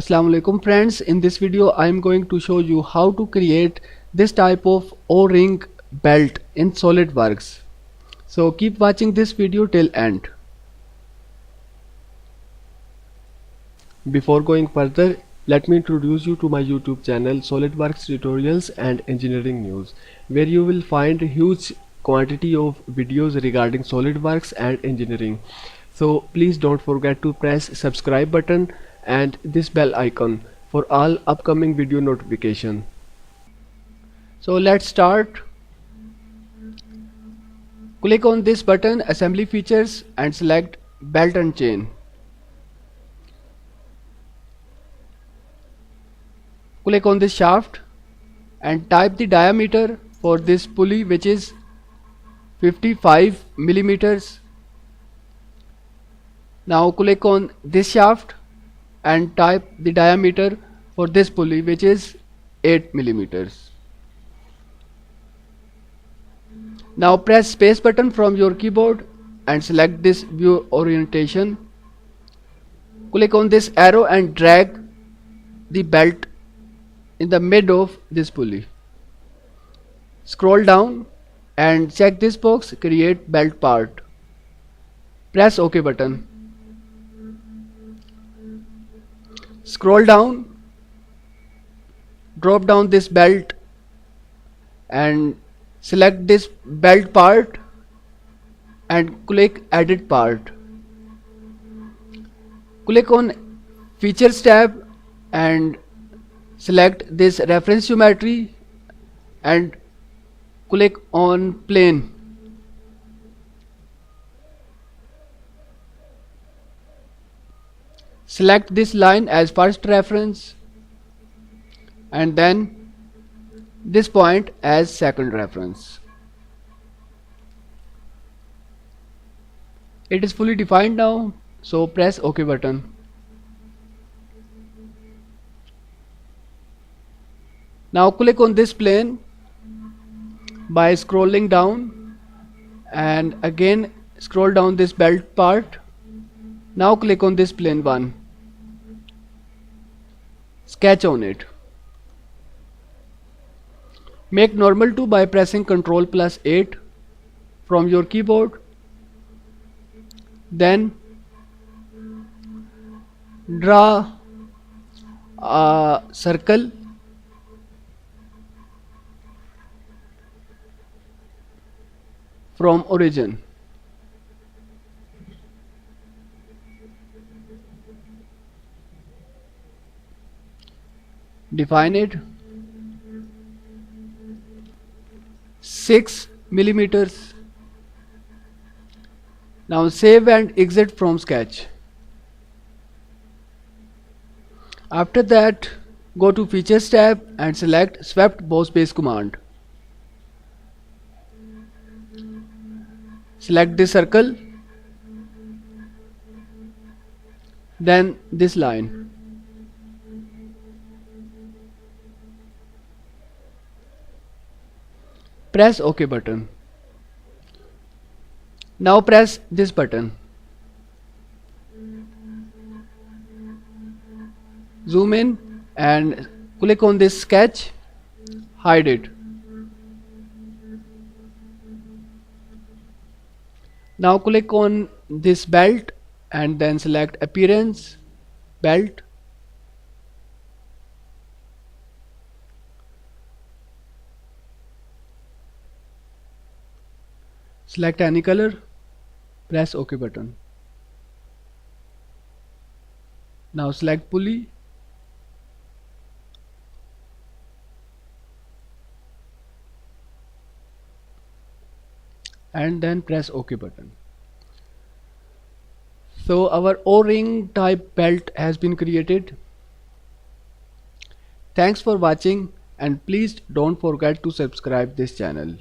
Assalamu alaikum friends. In this video I am going to show you how to create this type of O-ring belt in SolidWorks. So keep watching this video till end. Before going further, let me introduce you to my YouTube channel SolidWorks Tutorials and Engineering News, where you will find a huge quantity of videos regarding SolidWorks and engineering. So please don't forget to press subscribe button and this bell icon for all upcoming video notification. So let's start. Click on this button assembly features and select belt and chain. Click on this shaft and type the diameter for this pulley, which is 55 millimeters. Now click on this shaft and type the diameter for this pulley, which is 8 millimeters. Now press space button from your keyboard and select this view orientation. Click on this arrow and drag the belt in the mid of this pulley. Scroll down and check this box, create belt part. Press OK button. Scroll down, drop down this belt and select this belt part and click edit part. Click on features tab and select this reference geometry and click on plane. Select this line as first reference and then this point as second reference. It is fully defined now, so press OK button. Now click on this plane by scrolling down and again scroll down this belt part. Now click on this plane 1. Sketch on it. Make normal to by pressing Ctrl+8 from your keyboard. Then draw a circle from origin. Define it 6 millimeters. Now save and exit from sketch. After that, go to features tab and select swept boss base command. Select this circle, then this line. Press OK button. Now press this button. Zoom in and click on this sketch, hide it. Now click on this belt and then select appearance, belt. Select any color, press OK button. Now select pulley. And then press OK button. So our O-ring type belt has been created. Thanks for watching and please don't forget to subscribe this channel.